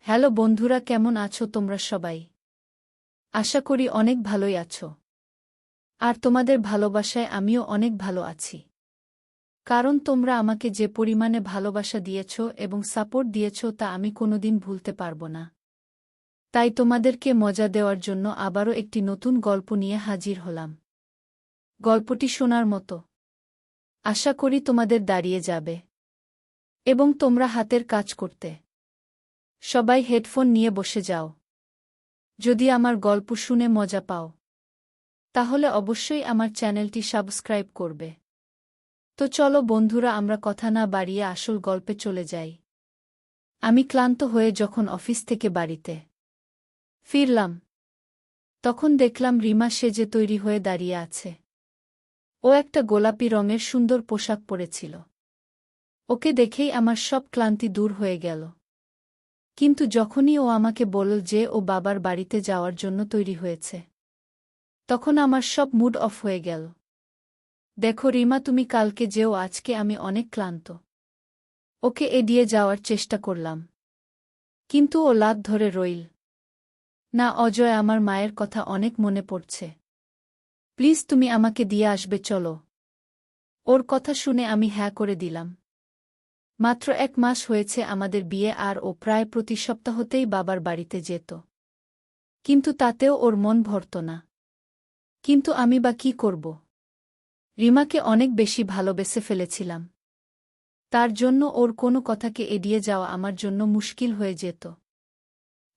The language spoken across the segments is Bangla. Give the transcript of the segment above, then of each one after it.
হ্যালো বন্ধুরা, কেমন আছো তোমরা সবাই? আশা করি অনেক ভালোই আছো। আর তোমাদের ভালোবাসায় আমিও অনেক ভালো আছি। কারণ তোমরা আমাকে যে পরিমাণে ভালোবাসা দিয়েছ এবং সাপোর্ট দিয়েছ তা আমি কোনোদিন ভুলতে পারব না। তাই তোমাদেরকে মজা দেওয়ার জন্য আবারও একটি নতুন গল্প নিয়ে হাজির হলাম। গল্পটি শোনার মতো। আশা করি তোমাদের দাঁড়িয়ে যাবে এবং তোমরা হাতের কাজ করতে সবাই হেডফোন নিয়ে বসে যাও। যদি আমার গল্প শুনে মজা পাও তাহলে অবশ্যই আমার চ্যানেলটি সাবস্ক্রাইব করবে। তো চলো বন্ধুরা, আমরা কথা না বাড়িয়ে আসল গল্পে চলে যাই। আমি ক্লান্ত হয়ে যখন অফিস থেকে বাড়িতে ফিরলাম তখন দেখলাম রিমা সেজে তৈরি হয়ে দাঁড়িয়ে আছে। ও একটা গোলাপি রঙের সুন্দর পোশাক পরেছিল। ওকে দেখেই আমার সব ক্লান্তি দূর হয়ে গেল। কিন্তু যখনই ও আমাকে বলল যে ও বাবার বাড়িতে যাওয়ার জন্য তৈরি হয়েছে, তখন আমার সব মুড অফ হয়ে গেল। দেখো রিমা, তুমি কালকে যেও, আজকে আমি অনেক ক্লান্ত। ওকে এড়িয়ে যাওয়ার চেষ্টা করলাম, কিন্তু ও লাত ধরে রইল। না অজয়, আমার মায়ের কথা অনেক মনে পড়ছে। প্লিজ তুমি আমাকে দিয়ে আসবে, চলো। ওর কথা শুনে আমি হ্যাঁ করে দিলাম। মাত্র 1 মাস হয়েছে আমাদের বিয়ে, আর ও প্রায় প্রতি সপ্তাহতেই বাবার বাড়িতে যেত। কিন্তু তাতেও ওর মন ভরত না। কিন্তু আমি বা কি করব? রিমাকে অনেক বেশি ভালোবেসে ফেলেছিলাম। তার জন্য ওর কোনো কথাকে এড়িয়ে যাওয়া আমার জন্য মুশকিল হয়ে যেত।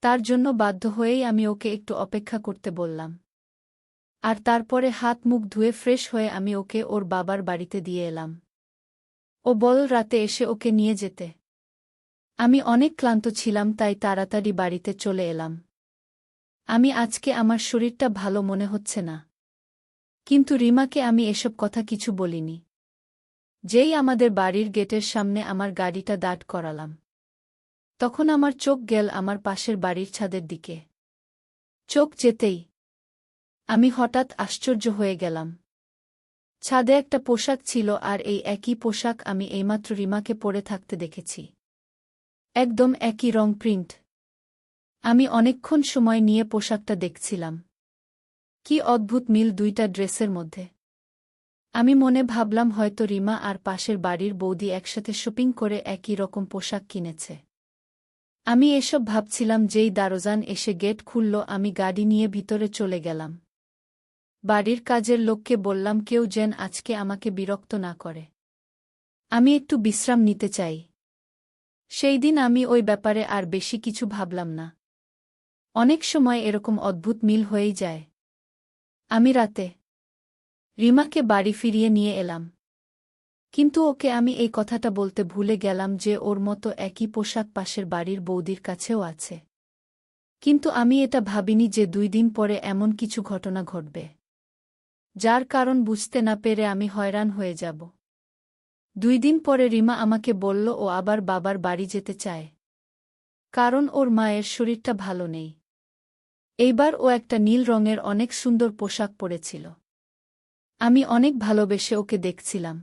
তার জন্য বাধ্য হয়েই আমি ওকে একটু অপেক্ষা করতে বললাম। আর তারপরে হাত মুখ ধুয়ে ফ্রেশ হয়ে আমি ওকে ওর বাবার বাড়িতে দিয়ে এলাম। ও বলল রাতে এসে ওকে নিয়ে যেতে। আমি অনেক ক্লান্ত ছিলাম, তাই তাড়াতাড়ি বাড়িতে চলে এলাম। আজকে আমার শরীরটা ভালো মনে হচ্ছে না। কিন্তু রিমাকে আমি এসব কথা কিছু বলিনি। যেই আমাদের বাড়ির গেটের সামনে আমার গাড়িটা দাঁড় করালাম, তখন আমার চোখ গেল আমার পাশের বাড়ির ছাদের দিকে। চোখ যেতেই আমি হঠাৎ আশ্চর্য হয়ে গেলাম। ছাদে একটা পোশাক ছিল, আর এই একই পোশাক আমি এইমাত্র রিমাকে পরে থাকতে দেখেছি। একদম একই রং, প্রিন্ট। আমি অনেকক্ষণ সময় নিয়ে পোশাকটা দেখছিলাম। কি অদ্ভুত মিল দুইটা ড্রেসের মধ্যে। আমি মনে ভাবলাম হয়তো রিমা আর পাশের বাড়ির বৌদি একসাথে শপিং করে একই রকম পোশাক কিনেছে। আমি এসব ভাবছিলাম যেই দারোজান এসে গেট খুলল। আমি গাড়ি নিয়ে ভিতরে চলে গেলাম। বাড়ির কাজের লোককে বললাম কেউ যেন আজকে আমাকে বিরক্ত না করে। আমি একটু বিশ্রাম নিতে চাই। সেই দিন আমি ওই ব্যাপারে আর বেশি কিছু ভাবলাম না। অনেক সময় এরকম অদ্ভুত মিল হয়েই যায়। আমি রাতে রিমাকে বাড়ি ফিরিয়ে নিয়ে এলাম। কিন্তু ওকে আমি এই কথাটা বলতে ভুলে গেলাম যে ওর মতো একই পোশাক পাশের বাড়ির বৌদির কাছেও আছে। কিন্তু আমি এটা ভাবিনি যে 2 দিন পরে এমন কিছু ঘটনা ঘটবে, যার কারণ বুঝতে না পেরে আমি হয়রান হয়ে যাব। 2 দিন পরে রিমা আমাকে বলল ও আবার বাবার বাড়ি যেতে চায়, কারণ ওর মায়ের শরীরটা ভালো নেই। এইবার ও একটা নীল রঙের অনেক সুন্দর পোশাক পরেছিল। আমি অনেক ভালোবেসে ওকে দেখছিলাম।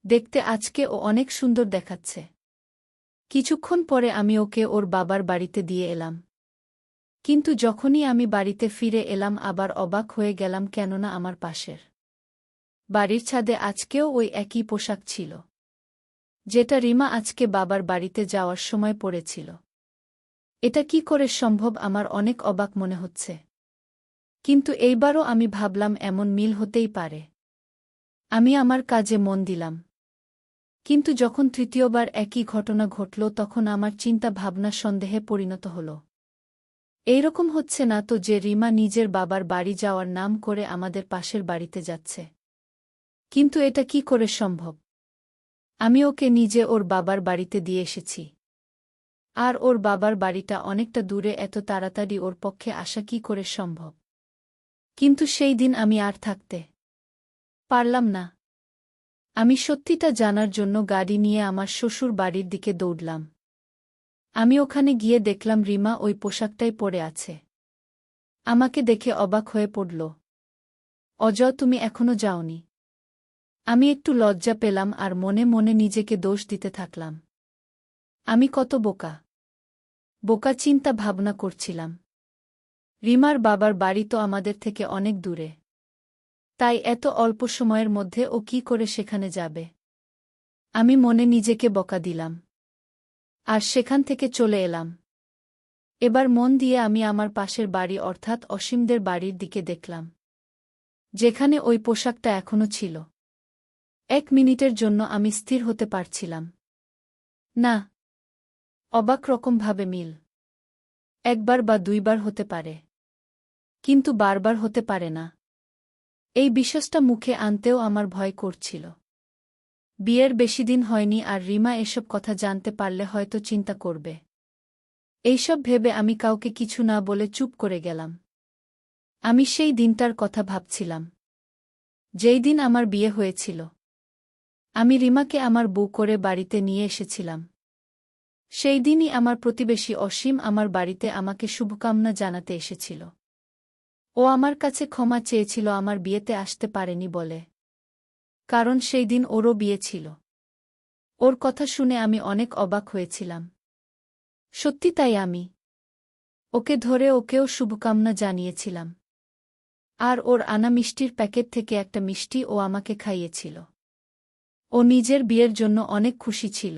দেখতে আজকে ও অনেক সুন্দর দেখাচ্ছে। কিছুক্ষণ পরে আমি ওকে ওর বাবার বাড়িতে দিয়ে এলাম। কিন্তু যখনই আমি বাড়িতে ফিরে এলাম আবার অবাক হয়ে গেলাম, কেননা আমার পাশের বাড়ির ছাদে আজকেও ওই একই পোশাক ছিল, যেটা রিমা আজকে বাবার বাড়িতে যাওয়ার সময় পরেছিল। এটা কি করে সম্ভব? আমার অনেক অবাক মনে হচ্ছে। কিন্তু এইবারও আমি ভাবলাম এমন মিল হতেই পারে। আমি আমার কাজে মন দিলাম। কিন্তু যখন তৃতীয়বার একই ঘটনা ঘটল তখন আমার চিন্তা ভাবনা সন্দেহে পরিণত হল। এইরকম হচ্ছে না তো যে রিমা নিজের বাবার বাড়ি যাওয়ার নাম করে আমাদের পাশের বাড়িতে যাচ্ছে? কিন্তু এটা কি করে সম্ভব? আমি ওকে নিজে ওর বাবার বাড়িতে দিয়ে এসেছি, আর ওর বাবার বাড়িটা অনেকটা দূরে। এত তাড়াতাড়ি ওর পক্ষে আসা কি করে সম্ভব? কিন্তু সেই দিন আমি আর থাকতে পারলাম না। আমি সত্যিটা জানার জন্য গাড়ি নিয়ে আমার শ্বশুর বাড়ির দিকে দৌড়লাম। আমি ওখানে গিয়ে দেখলাম রিমা ওই পোশাকটাই পরে আছে। আমাকে দেখে অবাক হয়ে পড়ল। অজয়, তুমি এখনো যাওনি? আমি একটু লজ্জা পেলাম আর মনে মনে নিজেকে দোষ দিতে থাকলাম। আমি কত বোকা! বোকা চিন্তা ভাবনা করছিলাম। রিমার বাবার বাড়ি তো আমাদের থেকে অনেক দূরে। তাই এত অল্প সময়ের মধ্যে ও কি করে সেখানে যাবে? আমি মনে নিজেকে বকা দিলাম। আর সেখান থেকে চলে এলাম। এবার মন দিয়ে আমি আমার পাশের বাড়ি অর্থাৎ অসীমদের বাড়ির দিকে দেখলাম, যেখানে ওই পোশাকটা এখনো ছিল। 1 মিনিটের জন্য আমি স্থির হতে পারছিলাম না। অবাক রকমভাবে মিল। একবার বা দুইবার হতে পারে, কিন্তু বারবার হতে পারে না। এই বিশ্বাসটা মুখে আনতেও আমার ভয় করছিল। বিয়ের বেশি দিন হয়নি আর রিমা এসব কথা জানতে পারলে হয়তো চিন্তা করবে। এইসব ভেবে আমি কাউকে কিছু না বলে চুপ করে গেলাম। আমি সেই দিনটার কথা ভাবছিলাম, যেই দিন আমার বিয়ে হয়েছিল। আমি রিমাকে আমার বউ করে বাড়িতে নিয়ে এসেছিলাম। সেই দিনই আমার প্রতিবেশী অসীম আমার বাড়িতে আমাকে শুভকামনা জানাতে এসেছিল। ও আমার কাছে ক্ষমা চেয়েছিল আমার বিয়েতে আসতে পারেনি বলে, কারণ সেই দিন ওরও বিয়ে ছিল। ওর কথা শুনে আমি অনেক অবাক হয়েছিলাম। সত্যি তাই আমি ওকে ধরে ওকেও শুভকামনা জানিয়েছিলাম। আর ওর আনা মিষ্টির প্যাকেট থেকে একটা মিষ্টি ও আমাকে খাইয়েছিল। ও নিজের বিয়ের জন্য অনেক খুশি ছিল।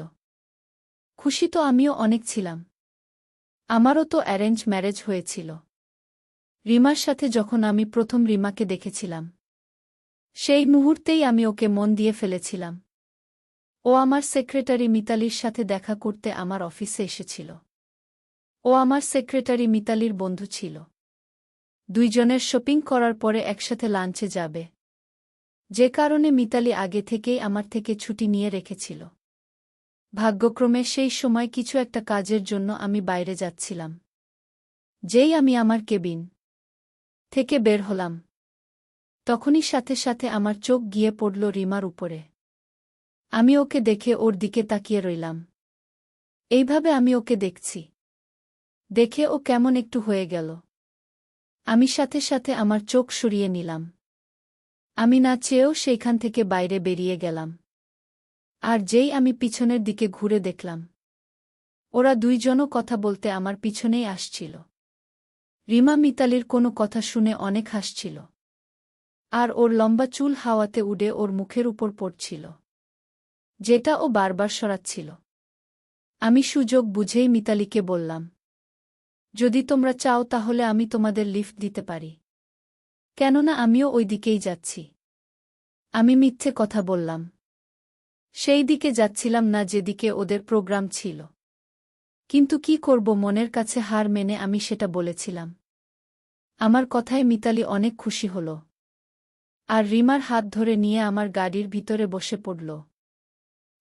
খুশি তো আমিও অনেক ছিলাম। আমারও তো অ্যারেঞ্জ ম্যারেজ হয়েছিল। রিমার সাথে যখন আমি প্রথম রিমাকে দেখেছিলাম, সেই মুহূর্তেই আমি ওকে মন দিয়ে ফেলেছিলাম। ও আমার সেক্রেটারি মিতালির সাথে দেখা করতে আমার অফিসে এসেছিল। ও আমার সেক্রেটারি মিতালির বন্ধু ছিল। দুইজনের শপিং করার পরে একসাথে লাঞ্চে যাবে, যে কারণে মিতালি আগে থেকেই আমার থেকে ছুটি নিয়ে রেখেছিল। ভাগ্যক্রমে সেই সময় কিছু একটা কাজের জন্য আমি বাইরে যাচ্ছিলাম। যেই আমি আমার কেবিন থেকে বের হলাম, তখনই সাথে সাথে আমার চোখ গিয়ে পড়ল রিমার উপরে। আমি ওকে দেখে ওর দিকে তাকিয়ে রইলাম। এইভাবে আমি ওকে দেখছি দেখে ও কেমন একটু হয়ে গেল। আমি সাথে সাথে আমার চোখ সরিয়ে নিলাম। আমি না চেয়েও সেইখান থেকে বাইরে বেরিয়ে গেলাম। আর যেই আমি পিছনের দিকে ঘুরে দেখলাম, ওরা দুইজনও কথা বলতে আমার পিছনেই আসছিল। রিমা মিতালির কোনো কথা শুনে অনেক হাসছিল। আর ওর লম্বা চুল হাওয়াতে উড়ে ওর মুখের উপর পড়ছিল, যেটা ও বারবার সরাচ্ছিল। আমি সুযোগ বুঝেই মিতালিকে বললাম, যদি তোমরা চাও তাহলে আমি তোমাদের লিফট দিতে পারি, কেননা আমিও ওই দিকেই যাচ্ছি। আমি মিথ্যে কথা বললাম। সেই দিকে যাচ্ছিলাম না যেদিকে ওদের প্রোগ্রাম ছিল। কিন্তু কি করব, মনের কাছে হার মেনে আমি সেটা বলেছিলাম। আমার কথায় মিতালি অনেক খুশি হল। আর রিমার হাত ধরে নিয়ে আমার গাড়ির ভিতরে বসে পড়ল।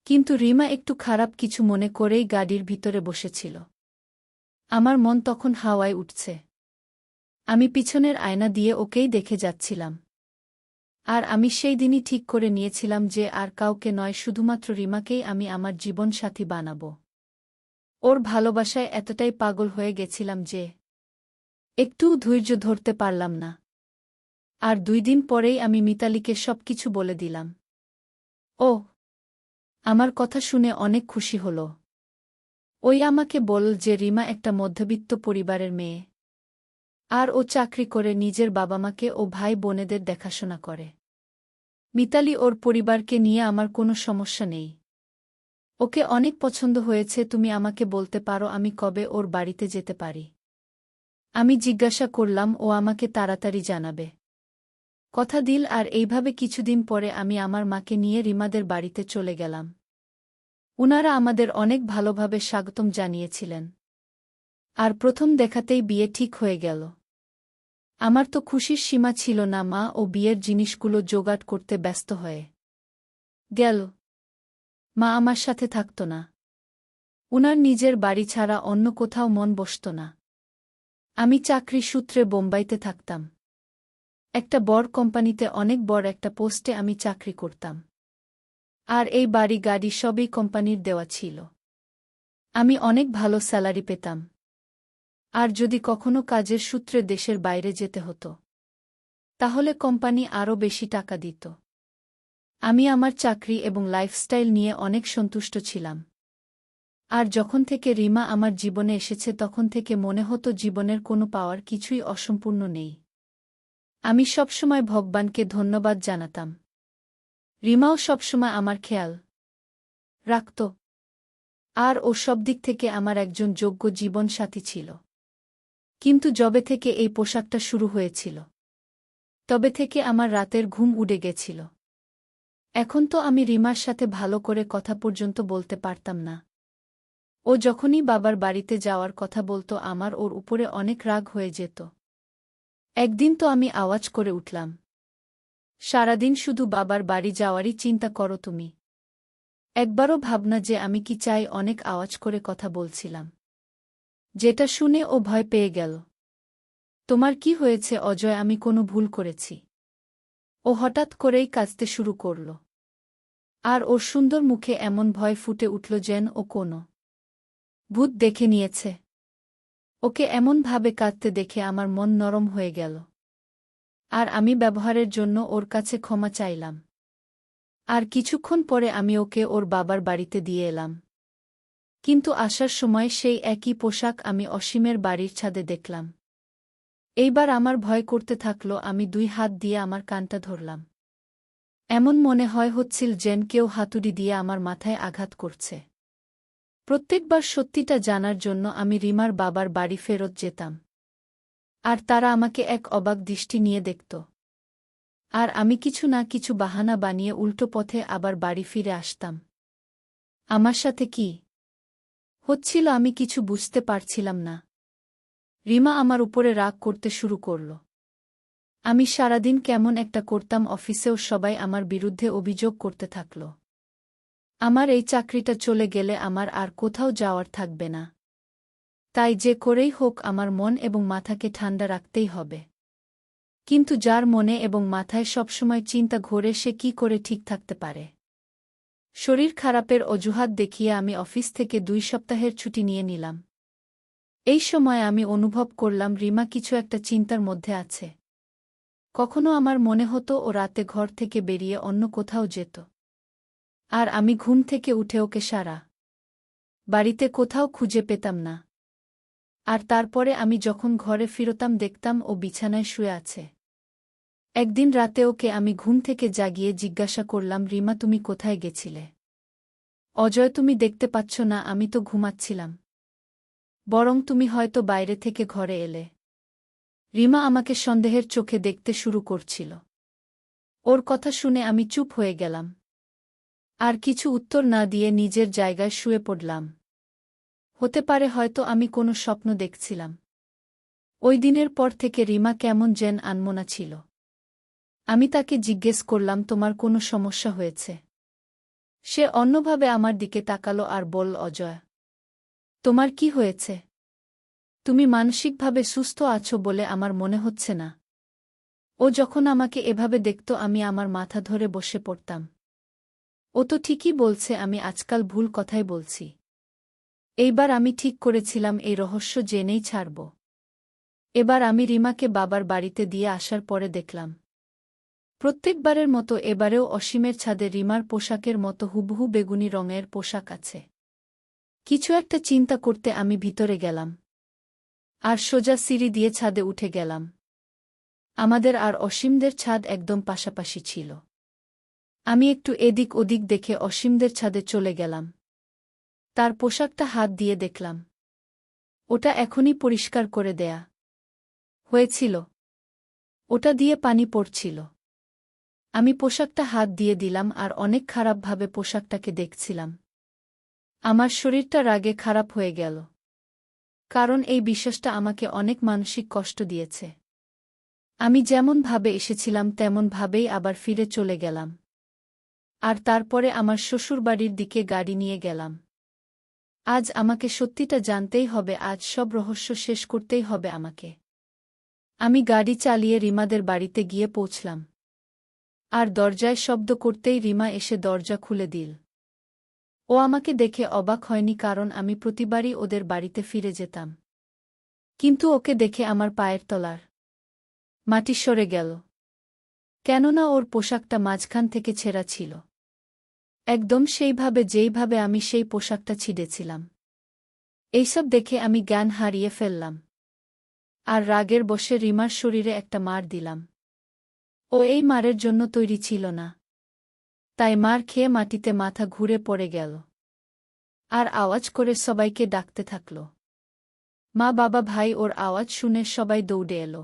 কিন্তু রিমা একটু খারাপ কিছু মনে করেই গাড়ির ভিতরে বসেছিল। আমার মন তখন হাওয়ায় উঠছে। আমি পিছনের আয়না দিয়ে ওকেই দেখে যাচ্ছিলাম। আর আমি সেই দিনই ঠিক করে নিয়েছিলাম যে আর কাউকে নয়, শুধুমাত্র রিমাকেই আমি আমার জীবনসাথী বানাব। ওর ভালোবাসায় এতটাই পাগল হয়ে গেছিলাম যে একটুও ধৈর্য ধরতে পারলাম না। আর 2 দিন পরেই আমি মিতালিকে সবকিছু বলে দিলাম। ও আমার কথা শুনে অনেক খুশি হল। ওই আমাকে বলল যে রিমা একটা মধ্যবিত্ত পরিবারের মেয়ে। আর ও চাকরি করে নিজের বাবা-মাকে ও ভাই বোনেদের দেখাশোনা করে। মিতালি ওর পরিবারকে নিয়ে আমার কোনো সমস্যা নেই। ওকে অনেক পছন্দ হয়েছে। তুমি আমাকে বলতে পারো আমি কবে ওর বাড়িতে যেতে পারি? আমি জিজ্ঞাসা করলাম। ও আমাকে তাড়াতাড়ি জানাবে। কথা দিল। আর এইভাবে কিছুদিন পরে আমি আমার মাকে নিয়ে রিমাদের বাড়িতে চলে গেলাম। উনারা আমাদের অনেক ভালোভাবে স্বাগতম জানিয়েছিলেন। আর প্রথম দেখাতেই বিয়ে ঠিক হয়ে গেল। আমার তো খুশির সীমা ছিল না। মা ও বিয়ের জিনিসগুলো জোগাড় করতে ব্যস্ত হয়ে গেল। মা আমার সাথে থাকত না। উনার নিজের বাড়ি ছাড়া অন্য কোথাও মন বসত না। আমি চাকরি সূত্রে বোম্বাইতে থাকতাম। একটা বড় কোম্পানিতে অনেক বড় একটা পোস্টে আমি চাকরি করতাম। আর এই বাড়ি গাড়ি সবই কোম্পানির দেওয়া ছিল। আমি অনেক ভালো স্যালারি পেতাম। আর যদি কখনো কাজের সূত্রে দেশের বাইরে যেতে হতো, তাহলে কোম্পানি আরও বেশি টাকা দিত। আমি আমার চাকরি এবং লাইফস্টাইল নিয়ে অনেক সন্তুষ্ট ছিলাম। আর যখন থেকে রিমা আমার জীবনে এসেছে তখন থেকে মনে হতো জীবনের কোনো পাওয়ার কিছুই অসম্পূর্ণ নেই। আমি সবসময় ভগবানকে ধন্যবাদ জানাতাম। রিমাও সবসময় আমার খেয়াল রাখত। আর ও সব দিক থেকে আমার একজন যোগ্য জীবনসাথী ছিল। কিন্তু যবে থেকে এই পোশাকটা শুরু হয়েছিল, তবে থেকে আমার রাতের ঘুম উড়ে গেছিল। এখন তো আমি রিমার সাথে ভালো করে কথা পর্যন্ত বলতে পারতাম না। ও যখনই বাবার বাড়িতে যাওয়ার কথা বলতো আমার ওর উপরে অনেক রাগ হয়ে যেত। একদিন তো আমি আওয়াজ করে উঠলাম, সারাদিন শুধু বাবার বাড়ি যাওয়ারই চিন্তা করো তুমি। একবারও ভাবনা যে আমি কি চাই? অনেক আওয়াজ করে কথা বলছিলাম, যেটা শুনে ও ভয় পেয়ে গেল। তোমার কি হয়েছে অজয়? আমি কোনো ভুল করেছি? ও হঠাৎ করেই কাঁদতে শুরু করল। আর ওর সুন্দর মুখে এমন ভয় ফুটে উঠল যেন ও কোনো ভূত দেখে নিয়েছে। ওকে এমনভাবে কাঁদতে দেখে আমার মন নরম হয়ে গেল। আর আমি ব্যবহারের জন্য ওর কাছে ক্ষমা চাইলাম। আর কিছুক্ষণ পরে আমি ওকে ওর বাবার বাড়িতে দিয়ে এলাম। কিন্তু আসার সময় সেই একই পোশাক আমি অসীমের বাড়ির ছাদে দেখলাম। এইবার আমার ভয় করতে থাকল। আমি 2 হাত দিয়ে আমার কানটা ধরলাম। এমন মনে হচ্ছিল যেন কেউ হাতুড়ি দিয়ে আমার মাথায় আঘাত করছে। প্রত্যেকবার সত্যিটা জানার জন্য আমি রিমার বাবার বাড়ি ফেরত যেতাম। আর তারা আমাকে এক অবাক দৃষ্টি নিয়ে দেখত। আর আমি কিছু না কিছু বাহানা বানিয়ে উল্টো পথে আবার বাড়ি ফিরে আসতাম। আমার সাথে কি হচ্ছিল আমি কিছু বুঝতে পারছিলাম না। রিমা আমার উপরে রাগ করতে শুরু করল। আমি সারাদিন কেমন একটা করতাম, অফিসেও সবাই আমার বিরুদ্ধে অভিযোগ করতে থাকল। আমার এই চাকরিটা চলে গেলে আমার আর কোথাও যাওয়ার থাকবে না। তাই যে করেই হোক আমার মন এবং মাথাকে ঠান্ডা রাখতেই হবে। কিন্তু যার মনে এবং মাথায় সবসময় চিন্তা ঘোরে সে কি করে ঠিক থাকতে পারে? শরীর খারাপের অজুহাত দেখিয়ে আমি অফিস থেকে 2 সপ্তাহের ছুটি নিয়ে নিলাম। এই সময় আমি অনুভব করলাম রিমা কিছু একটা চিন্তার মধ্যে আছে। কখনো আমার মনে হতো ও রাতে ঘর থেকে বেরিয়ে অন্য কোথাও যেত। আর আমি ঘুম থেকে উঠে ওকে সারা বাড়িতে কোথাও খুঁজে পেতাম না। আর তারপরে আমি যখন ঘরে ফিরতাম দেখতাম ও বিছানায় শুয়ে আছে। একদিন রাতে ওকে আমি ঘুম থেকে জাগিয়ে জিজ্ঞাসা করলাম, রিমা তুমি কোথায় গেছিলে? অজয়, তুমি দেখতে পাচ্ছ না আমি তো ঘুমাচ্ছিলাম। বরং তুমি হয়তো বাইরে থেকে ঘরে এলে। রিমা আমাকে সন্দেহের চোখে দেখতে শুরু করছিল। ওর কথা শুনে আমি চুপ হয়ে গেলাম। আর কিছু উত্তর না দিয়ে নিজের জায়গায় শুয়ে পড়লাম। হতে পারে হয়তো আমি কোনো স্বপ্ন দেখছিলাম। ওই দিনের পর থেকে রিমা কেমন যেন আনমনা ছিল। আমি তাকে জিজ্ঞেস করলাম, তোমার কোনো সমস্যা হয়েছে? সে অন্যভাবে আমার দিকে তাকালো আর বলল, অজয়, তোমার কি হয়েছে? তুমি মানসিকভাবে সুস্থ আছো বলে আমার মনে হচ্ছে না। ও যখন আমাকে এভাবে দেখত আমি আমার মাথা ধরে বসে পড়তাম। ও তো ঠিকই বলছে, আমি আজকাল ভুল কথাই বলছি। এইবার আমি ঠিক করেছিলাম এই রহস্য জেনেই ছাড়ব। এবার আমি রিমাকে বাবার বাড়িতে দিয়ে আসার পরে দেখলাম প্রত্যেকবারের মতো এবারেও অসীমের ছাদে রিমার পোশাকের মতো হুবহু বেগুনি রঙের পোশাক আছে। কিছু একটা চিন্তা করতে আমি ভিতরে গেলাম। আর সোজা সিঁড়ি দিয়ে ছাদে উঠে গেলাম। আমাদের আর অসীমদের ছাদ একদম পাশাপাশি ছিল। আমি একটু এদিক ওদিক দেখে অসীমদের ছাদে চলে গেলাম। তার পোশাকটা হাত দিয়ে দেখলাম। ওটা এখনই পরিষ্কার করে দেয়া হয়েছিল। ওটা দিয়ে পানি পড়ছিল। আমি পোশাকটা হাত দিয়ে দিলাম আর অনেক খারাপভাবে পোশাকটাকে দেখছিলাম। আমার শরীরটা রাগে খারাপ হয়ে গেল। কারণ এই বিশ্বাসটা আমাকে অনেক মানসিক কষ্ট দিয়েছে। আমি যেমনভাবে এসেছিলাম তেমনভাবেই আবার ফিরে চলে গেলাম। আর তারপরে আমার শ্বশুরবাড়ির দিকে গাড়ি নিয়ে গেলাম। আজ আমাকে সত্যিটা জানতেই হবে, আজ সব রহস্য শেষ করতেই হবে আমাকে। আমি গাড়ি চালিয়ে রিমাদের বাড়িতে গিয়ে পৌঁছলাম। আর দরজায় শব্দ করতেই রিমা এসে দরজা খুলে দিল। ও আমাকে দেখে অবাক হয়নি, কারণ আমি প্রতিবারই ওদের বাড়িতে ফিরে যেতাম। কিন্তু ওকে দেখে আমার পায়ের তলার মাটি সরে গেল। কেননা ওর পোশাকটা মাঝখান থেকে ছেঁড়া ছিল, একদম সেইভাবে যেইভাবে আমি সেই পোশাকটা ছিঁড়েছিলাম। এইসব দেখে আমি জ্ঞান হারিয়ে ফেললাম। আর রাগের বশে রিমার শরীরে একটা মার দিলাম। ও এই মারের জন্য তৈরি ছিল না। তাই মার খেয়ে মাটিতে মাথা ঘুরে পড়ে গেল। আর আওয়াজ করে সবাইকে ডাকতে থাকল। মা, বাবা, ভাই ওর আওয়াজ শুনে সবাই দৌড়ে এলো।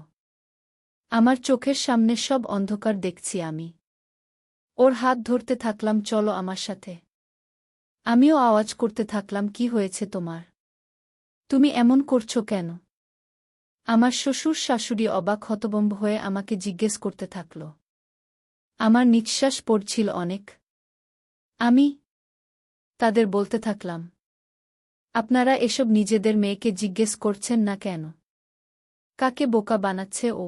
আমার চোখের সামনে সব অন্ধকার দেখছি আমি। ওর হাত ধরতে থাকলাম, চলো আমার সাথে। আমিও আওয়াজ করতে থাকলাম, কি হয়েছে তোমার? তুমি এমন করছো কেন? আমার শ্বশুর শাশুড়ি অবাক হতভম্ব হয়ে আমাকে জিজ্ঞেস করতে থাকল। আমার নিঃশ্বাস পড়ছিল অনেক। আমি তাদের বলতে থাকলাম, আপনারা এসব নিজেদের মেয়েকে জিজ্ঞেস করছেন না কেন? কাকে বোকা বানাচ্ছে ও?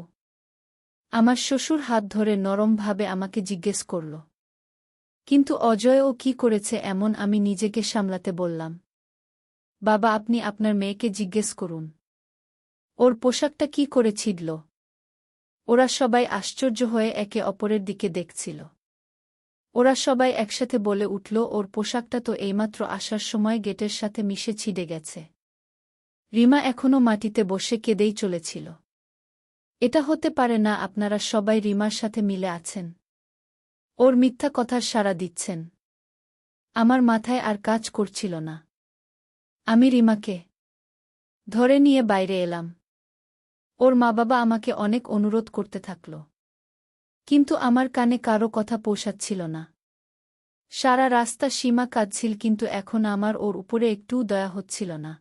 আমার শ্বশুর হাত ধরে নরমভাবে আমাকে জিজ্ঞেস করল। কিন্তু অজয় ও কি করেছে এমন আমি নিজেকে সামলাতে বললাম, বাবা, আপনি আপনার মেয়েকে জিজ্ঞেস করুন। ওর পোশাকটা কি করে ছিঁড়ল? ওরা সবাই আশ্চর্য হয়ে একে অপরের দিকে দেখছিল। ওরা সবাই একসাথে বলে উঠল, ওর পোশাকটা তো এইমাত্র আসার সময় গেটের সাথে মিশে ছিঁড়ে গেছে। রিমা এখনো মাটিতে বসে কেঁদেই চলেছিল। এটা হতে পারে না, আপনারা সবাই রিমার সাথে মিলে আছেন। ওর মিথ্যা কথার সাড়া দিচ্ছেন। আমার মাথায় আর কাজ করছিল না। আমি রিমাকে ধরে নিয়ে বাইরে এলাম। ওর মা বাবা আমাকে অনেক অনুরোধ করতে থাকল। কিন্তু আমার কানে কারো কথা পৌঁছাচ্ছিল না। সারা রাস্তা সীমা কাঁদছিল, কিন্তু এখন আমার ওর উপরে একটুও দয়া হচ্ছিল না।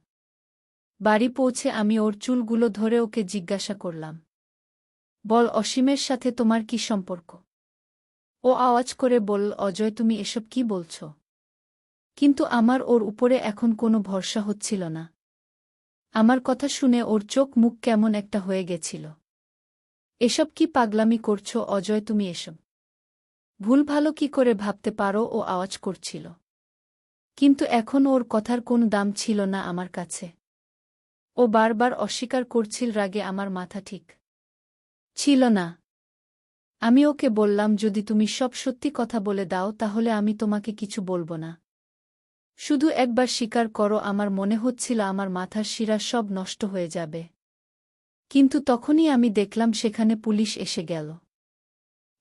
বাড়ি পৌঁছে আমি ওর চুলগুলো ধরে ওকে জিজ্ঞাসা করলাম, বল, অসীমের সাথে তোমার কি সম্পর্ক? ও আওয়াজ করে বলল, অজয়, তুমি এসব কি বলছ? কিন্তু আমার ওর উপরে এখন কোনো ভরসা হচ্ছিল না। আমার কথা শুনে ওর চোখ মুখ কেমন একটা হয়ে গেছিল। এসব কি পাগলামি করছো অজয়? তুমি এসব ভুল ভালো কি করে ভাবতে পারো? ও আওয়াজ করছিল। কিন্তু এখন ওর কথার কোনো দাম ছিল না আমার কাছে। ও বারবার অস্বীকার করছিল, রাগে আমার মাথা ঠিক ছিল না। আমি ওকে বললাম, যদি তুমি সব সত্যি কথা বলে দাও তাহলে আমি তোমাকে কিছু বলবো না। শুধু একবার স্বীকার করো। আমার মনে হচ্ছিল আমার মাথার শিরা সব নষ্ট হয়ে যাবে। কিন্তু তখনই আমি দেখলাম সেখানে পুলিশ এসে গেল।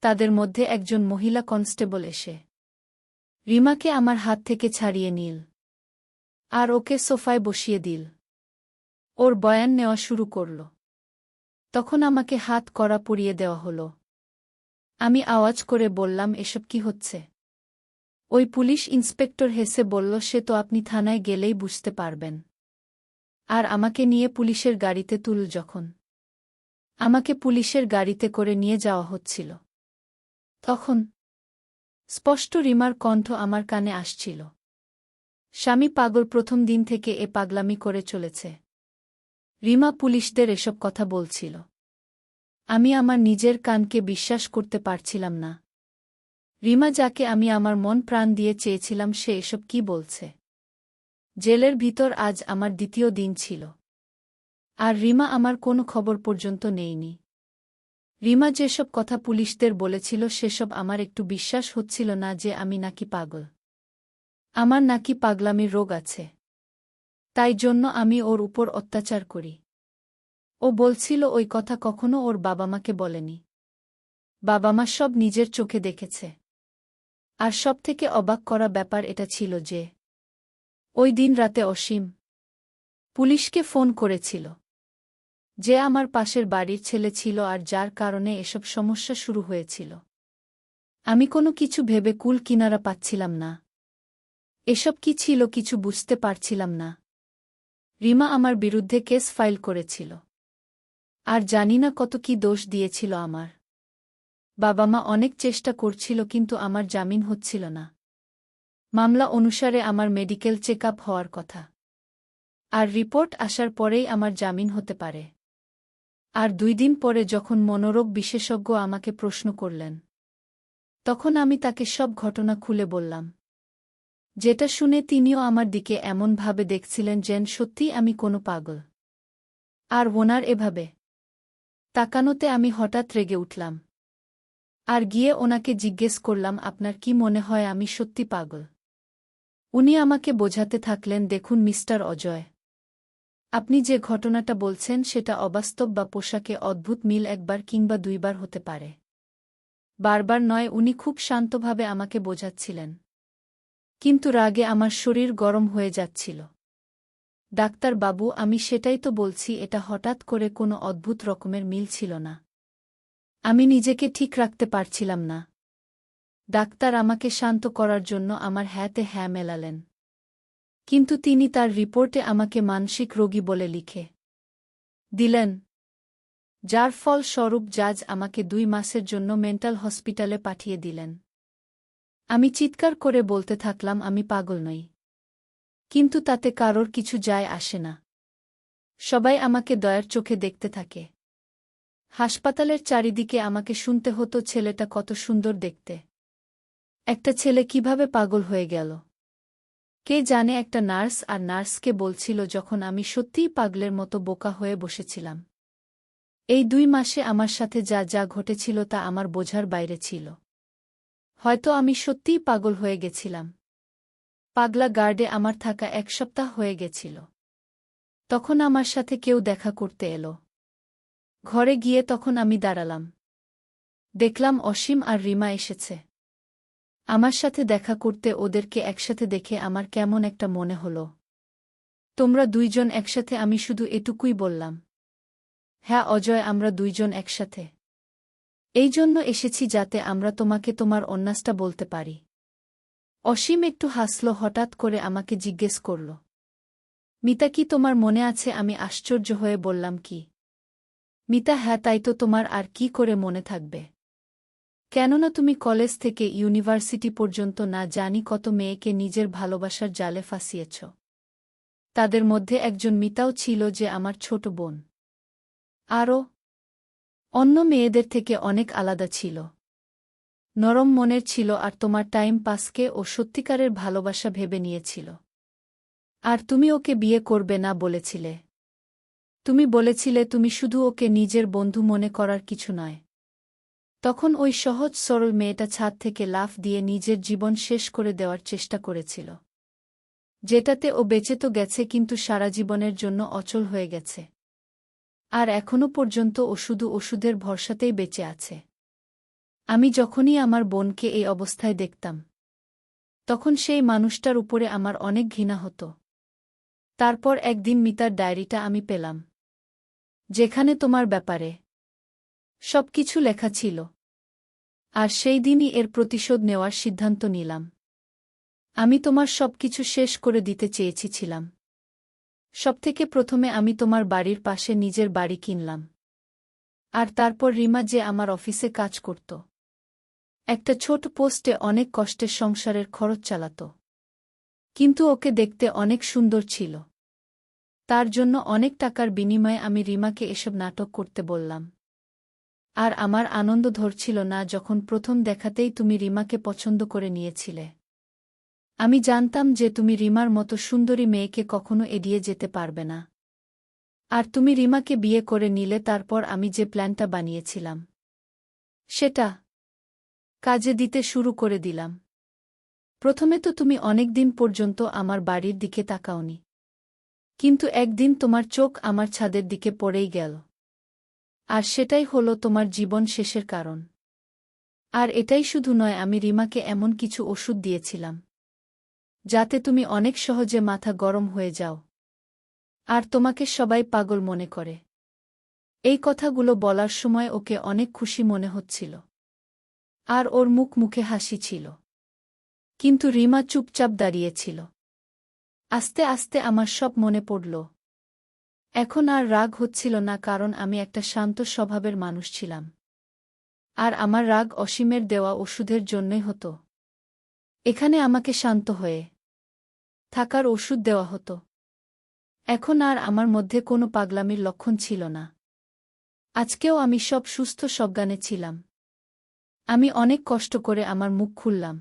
তাদের মধ্যে একজন মহিলা কনস্টেবল এসে রিমাকে আমার হাত থেকে ছাড়িয়ে নিল আর ওকে সোফায় বসিয়ে দিল। ওর বয়ান নেওয়া শুরু করল। তখন আমাকে হাত কড়া পরিয়ে দেওয়া হলো। আমি আওয়াজ করে বললাম, এসব কি হচ্ছে? ওই পুলিশ ইন্সপেক্টর হেসে বলল, সে তো আপনি থানায় গেলেই বুঝতে পারবেন। আর আমাকে নিয়ে পুলিশের গাড়িতে তুল। যখন আমাকে পুলিশের গাড়িতে করে নিয়ে যাওয়া হচ্ছিল তখন স্পষ্ট রিমার কণ্ঠ আমার কানে আসছিল, স্বামী পাগল প্রথম দিন থেকে এ পাগলামি করে চলেছে। রিমা পুলিশদের এসব কথা বলছিল। আমি আমার নিজের কানকে বিশ্বাস করতে পারছিলাম না। রিমা, যাকে আমি আমার মন প্রাণ দিয়ে চেয়েছিলাম, সে এসব কি বলছে? জেলের ভিতর আজ আমার দ্বিতীয় দিন ছিল। আর রিমা আমার কোনো খবর পর্যন্ত নেয়নি। রিমা যেসব কথা পুলিশদের বলেছিল সেসব আমার একটু বিশ্বাস হচ্ছিল না, যে আমি নাকি পাগল। আমার নাকি পাগলামির রোগ আছে। তাই জন্য আমি ওর উপর অত্যাচার করি। ও বলছিল ওই কথা কখনো ওর বাবা মাকে বলেনি। বাবা মা সব নিজের চোখে দেখেছে। আর সবথেকে অবাক করা ব্যাপার এটা ছিল যে ওই দিন রাতে অসীম পুলিশকে ফোন করেছিল, যে আমার পাশের বাড়ির ছেলে ছিল আর যার কারণে এসব সমস্যা শুরু হয়েছিল। আমি কোনো কিছু ভেবে কুল কিনারা পাচ্ছিলাম না। এসব কি ছিল কিছু বুঝতে পারছিলাম না। রিমা আমার বিরুদ্ধে কেস ফাইল করেছিল। আর জানি না কত কি দোষ দিয়েছিল আমার। বাবা মা অনেক চেষ্টা করছিল, কিন্তু আমার জামিন হচ্ছিল না। মামলা অনুসারে আমার মেডিকেল চেকআপ হওয়ার কথা। আর রিপোর্ট আসার পরেই আমার জামিন হতে পারে। আর 2 দিন পরে যখন মনোরোগ বিশেষজ্ঞ আমাকে প্রশ্ন করলেন, তখন আমি তাকে সব ঘটনা খুলে বললাম, যেটা শুনে তিনিও আমার দিকে এমনভাবে দেখছিলেন যেন সত্যিই আমি কোনো পাগল। আর ওনার এভাবে তাকানোতে আমি হঠাৎ রেগে উঠলাম। আর গিয়ে ওনাকে জিজ্ঞেস করলাম, আপনার কি মনে হয় আমি সত্যি পাগল? উনি আমাকে বোঝাতে থাকলেন, দেখুন মিস্টার অজয়, আপনি যে ঘটনাটা বলছেন সেটা অবাস্তব বা পোশাকে অদ্ভুত মিল একবার কিংবা দুইবার হতে পারে। বারবার নয়। উনি খুব শান্তভাবে আমাকে বোঝাচ্ছিলেন। কিন্তু রাগে আমার শরীর গরম হয়ে যাচ্ছিল। ডাক্তার বাবু, আমি সেটাই তো বলছি, এটা হঠাৎ করে কোনো অদ্ভুত রকমের মিল ছিল না। আমি নিজেকে ঠিক রাখতে পারছিলাম না। ডাক্তার আমাকে শান্ত করার জন্য আমার হ্যাঁতে হ্যাঁ মেলালেন। কিন্তু তিনি তার রিপোর্টে আমাকে মানসিক রোগী বলে লিখে দিলেন, যার ফল স্বরূপ জাজ আমাকে 2 মাসের জন্য মেন্টাল হসপিটালে পাঠিয়ে দিলেন। আমি চিৎকার করে বলতে থাকলাম, আমি পাগল নই। কিন্তু তাতে কারোর কিছু যায় আসে না। সবাই আমাকে দয়ার চোখে দেখতে থাকে। হাসপাতালের চারিদিকে আমাকে শুনতে হতো, ছেলেটা কত সুন্দর দেখতে। একটা ছেলে কিভাবে পাগল হয়ে গেল কে জানে। একটা নার্স আর নার্সকে বলছিল যখন আমি সত্যিই পাগলের মতো বোকা হয়ে বসেছিলাম। এই 2 মাসে আমার সাথে যা যা ঘটেছিল তা আমার বোঝার বাইরে ছিল। হয়তো আমি সত্যিই পাগল হয়ে গেছিলাম। পাগলা গার্ডে আমার থাকা 1 সপ্তাহ হয়ে গেছিল। তখন আমার সাথে কেউ দেখা করতে এলো। ঘরে গিয়ে তখন আমি দাঁড়ালাম। দেখলাম অসীম আর রিমা এসেছে আমার সাথে দেখা করতে। ওদেরকে একসাথে দেখে আমার কেমন একটা মনে হলো। তোমরা 2 জন একসাথে? আমি শুধু এটুকুই বললাম। হ্যাঁ অজয়, আমরা 2 জন একসাথে। এই জন্য এসেছি যাতে আমরা তোমাকে তোমার অন্যাসটা বলতে পারি। অসীম একটু হাসল। হঠাৎ করে আমাকে জিজ্ঞেস করল, মিতা, কি তোমার মনে আছে? আমি আশ্চর্য হয়ে বললাম, কি? মিতা, হ্যাঁ, তাই তো, তোমার আর কি করে মনে থাকবে? কেননা তুমি কলেজ থেকে ইউনিভার্সিটি পর্যন্ত না জানি কত মেয়েকে নিজের ভালোবাসার জালে ফাঁসিয়েছ। তাদের মধ্যে একজন মিতাও ছিল, যে আমার ছোট বোন। আরও অন্য মেয়েদের থেকে অনেক আলাদা ছিল, নরম মনের ছিল, আর তোমার টাইম পাসকে ও সত্যিকারের ভালোবাসা ভেবে নিয়েছিল। আর তুমি ওকে বিয়ে করবে না বলেছিলে। তুমি বলেছিলে তুমি শুধু ওকে নিজের বন্ধু মনে করার কিছু নয়। তখন ওই সহজ সরল মেয়েটা ছাদ থেকে লাফ দিয়ে নিজের জীবন শেষ করে দেওয়ার চেষ্টা করেছিল, যেটাতে ও বেঁচে তো গেছে কিন্তু সারা জীবনের জন্য অচল হয়ে গেছে। আর এখনো পর্যন্ত ও শুধু ওষুধের ভরসাতেই বেঁচে আছে। আমি যখনই আমার বোনকে এই অবস্থায় দেখতাম, তখন সেই মানুষটার উপরে আমার অনেক ঘৃণা হতো। তারপর একদিন মিতার ডায়েরিটা আমি পেলাম, যেখানে তোমার ব্যাপারে সবকিছু লেখা ছিল। আর সেই দিনই এর প্রতিশোধ নেওয়ার সিদ্ধান্ত নিলাম। আমি তোমার সবকিছু শেষ করে দিতে চেয়েছিলাম। সবথেকে প্রথমে আমি তোমার বাড়ির পাশে নিজের বাড়ি কিনলাম। আর তারপর রিমা, যে আমার অফিসে কাজ করত, একটা ছোট পোস্টে অনেক কষ্টে সংসারের খরচ চালাত। কিন্তু ওকে দেখতে অনেক সুন্দর ছিল। তার জন্য অনেক টাকার বিনিময়ে আমি রিমাকে এসব নাটক করতে বললাম। আর আমার আনন্দ ধরছিল না যখন প্রথম দেখাতেই তুমি রিমাকে পছন্দ করে নিয়েছিলে। আমি জানতাম যে তুমি রিমার মতো সুন্দরী মেয়েকে কখনো এড়িয়ে যেতে পারবে না। আর তুমি রিমাকে বিয়ে করে নিলে। তারপর আমি যে প্ল্যানটা বানিয়েছিলাম, সেটা কাজে দিতে শুরু করে দিলাম। প্রথমে তো তুমি অনেক দিন পর্যন্ত আমার বাড়ির দিকে তাকাওনি। কিন্তু একদিন তোমার চোখ আমার ছাদের দিকে পড়েই গেল। আর সেটাই হলো তোমার জীবন শেষের কারণ। আর এটাই শুধু নয়, আমি রিমাকে এমন কিছু ওষুধ দিয়েছিলাম, যাতে তুমি অনেক সহজে মাথা গরম হয়ে যাও। আর তোমাকে সবাই পাগল মনে করে। এই কথাগুলো বলার সময় ওকে অনেক খুশি মনে হচ্ছিল। আর ওর মুখে হাসি ছিল। কিন্তু রিমা চুপচাপ দাঁড়িয়েছিল। আস্তে আস্তে আমার সব মনে পড়ল। এখন আর রাগ হচ্ছিল না, কারণ আমি একটা শান্ত স্বভাবের মানুষ ছিলাম। আর আমার রাগ অসীমের দেওয়া ওষুধের জন্যই হতো। এখানে আমাকে শান্ত হয়ে থাকার ওষুধ দেওয়া হতো। এখন আর আমার মধ্যে কোনো পাগলামির লক্ষণ ছিল না। আজকেও আমি সব সুস্থ সজ্ঞানে ছিলাম। আমি অনেক কষ্ট করে আমার মুখ খুললাম।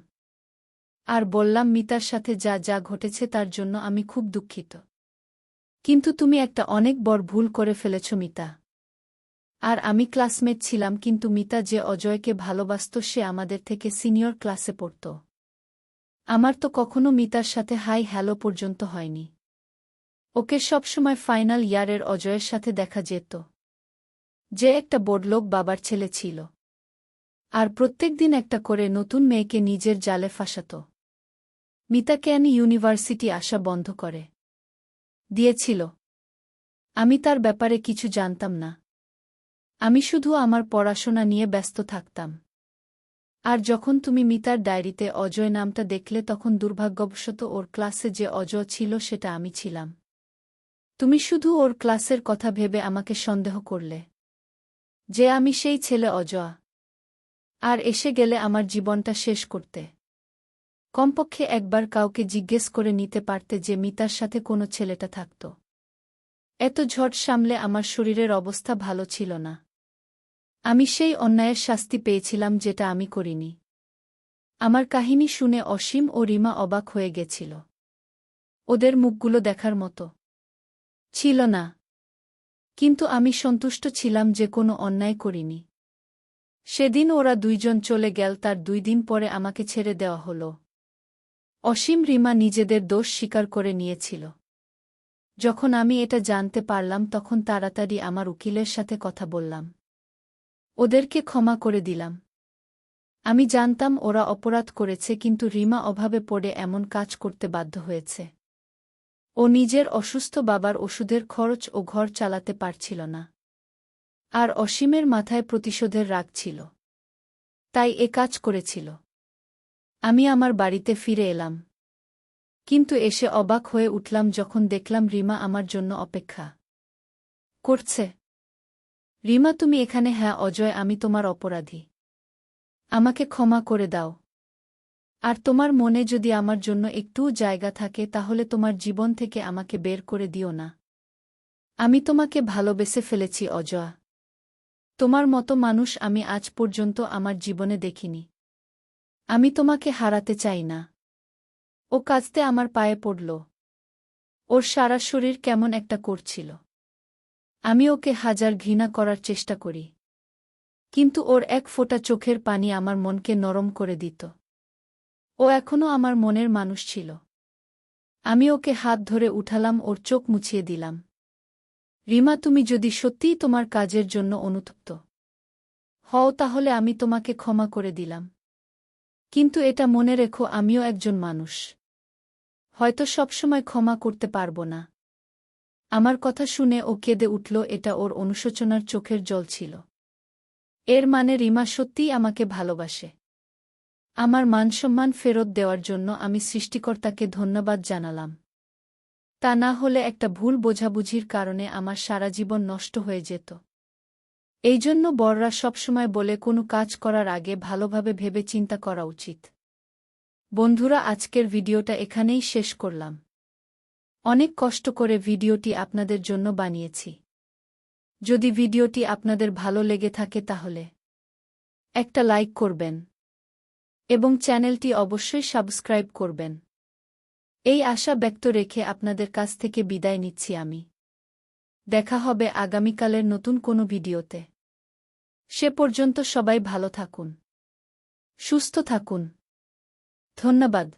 আর বললাম, মিতার সাথে যা যা ঘটেছে তার জন্য আমি খুব দুঃখিত। কিন্তু তুমি একটা অনেক বড় ভুল করে ফেলেছ মিতা। আর আমি ক্লাসমেট ছিলাম, কিন্তু মিতা যে অজয়কে ভালোবাসত সে আমাদের থেকে সিনিয়র ক্লাসে পড়ত। আমার তো কখনো মিতার সাথে হাই হ্যালো পর্যন্ত হয়নি। ওকে সবসময় ফাইনাল ইয়ারের অজয়ের সাথে দেখা যেত, যে একটা বড়লোক বাবার ছেলে ছিল আর প্রত্যেকদিন একটা করে নতুন মেয়েকে নিজের জালে ফাঁসাত। মিতা কেন ইউনিভার্সিটি আসা বন্ধ করে দিয়েছিল? আমি তার ব্যাপারে কিছু জানতাম না। আমি শুধু আমার পড়াশোনা নিয়ে ব্যস্ত থাকতাম। আর যখন তুমি মিতার ডায়েরিতে অজয় নামটা দেখলে তখন দুর্ভাগ্যবশত ওর ক্লাসে যে অজয় ছিল সেটা আমি ছিলাম। তুমি শুধু ওর ক্লাসের কথা ভেবে আমাকে সন্দেহ করলে যে আমি সেই ছেলে অজয়, আর এসে গেলে আমার জীবনটা শেষ করতে। কমপক্ষে একবার কাউকে জিজ্ঞেস করে নিতে পারতে যে মিতার সাথে কোনো ছেলেটা থাকত। এত ঝড় সামলে আমার শরীরের অবস্থা ভালো ছিল না। আমি সেই অন্যায়ের শাস্তি পেয়েছিলাম যেটা আমি করিনি। আমার কাহিনী শুনে অসীম ও রিমা অবাক হয়ে গেছিল। ওদের মুখগুলো দেখার মতো ছিল না, কিন্তু আমি সন্তুষ্ট ছিলাম যে কোনো অন্যায় করিনি। সেদিন ওরা দুইজন চলে গেল, তার 2 দিন পরে আমাকে ছেড়ে দেওয়া হল। অসীম রিমা নিজেদের দোষ স্বীকার করে নিয়েছিল। যখন আমি এটা জানতে পারলাম তখন তাড়াতাড়ি আমার উকিলের সাথে কথা বললাম। ওদেরকে ক্ষমা করে দিলাম। আমি জানতাম ওরা অপরাধ করেছে, কিন্তু রিমা অভাবে পড়ে এমন কাজ করতে বাধ্য হয়েছে। ও নিজের অসুস্থ বাবার ওষুধের খরচ ও ঘর চালাতে পারছিল না। আর অসীমের মাথায় প্রতিশোধের রাগ ছিল, তাই এ কাজ করেছিল। আমি আমার বাড়িতে ফিরে এলাম, কিন্তু এসে অবাক হয়ে উঠলাম যখন দেখলাম রিমা আমার জন্য অপেক্ষা করছে। রিমা, তুমি এখানে? হ্যাঁ অজয়, আমি তোমার অপরাধী। আমাকে ক্ষমা করে দাও। আর তোমার মনে যদি আমার জন্য একটুও জায়গা থাকে তাহলে তোমার জীবন থেকে আমাকে বের করে দিও না। আমি তোমাকে ভালোবেসে ফেলেছি অজয়। তোমার মতো মানুষ আমি আজ পর্যন্ত আমার জীবনে দেখিনি। আমি তোমাকে হারাতে চাই না। ও কাঁদতে আমার পায়ে পড়ল। ওর সারা শরীর কেমন একটা করছিল। আমি ওকে হাজার ঘৃণা করার চেষ্টা করি, কিন্তু ওর এক ফোঁটা চোখের পানি আমার মনকে নরম করে দিত। ও এখনও আমার মনের মানুষ ছিল। আমি ওকে হাত ধরে উঠালাম, ওর চোখ মুছিয়ে দিলাম। রিমা, তুমি যদি সত্যিই তোমার কাজের জন্য অনুতপ্ত হও তাহলে আমি তোমাকে ক্ষমা করে দিলাম, কিন্তু এটা মনে রেখো আমিও একজন মানুষ। হয়তো সবসময় ক্ষমা করতে পারব না। আমার কথা শুনে ও কেঁদে উঠল। এটা ওর অনুশোচনার চোখের জল ছিল। এর মানে রিমা সত্যিই আমাকে ভালোবাসে। আমার মানসম্মান ফেরত দেওয়ার জন্য আমি সৃষ্টিকর্তাকে ধন্যবাদ জানালাম। তা না হলে একটা ভুল বোঝাবুঝির কারণে আমার সারা জীবন নষ্ট হয়ে যেত। এই জন্য বড়রা সবসময় বলে কোনো কাজ করার আগে ভালোভাবে ভেবে চিন্তা করা উচিত। বন্ধুরা, আজকের ভিডিওটা এখানেই শেষ করলাম। অনেক কষ্ট করে ভিডিওটি আপনাদের জন্য বানিয়েছি। যদি ভিডিওটি আপনাদের ভালো লেগে থাকে তাহলে একটা লাইক করবেন এবং চ্যানেলটি অবশ্যই সাবস্ক্রাইব করবেন। এই আশা ব্যক্ত রেখে আপনাদের কাছ থেকে বিদায় নিচ্ছি আমি। দেখা হবে আগামীকালের নতুন কোনো ভিডিওতে। সে পর্যন্ত সবাই ভালো থাকুন, সুস্থ থাকুন। ধন্যবাদ।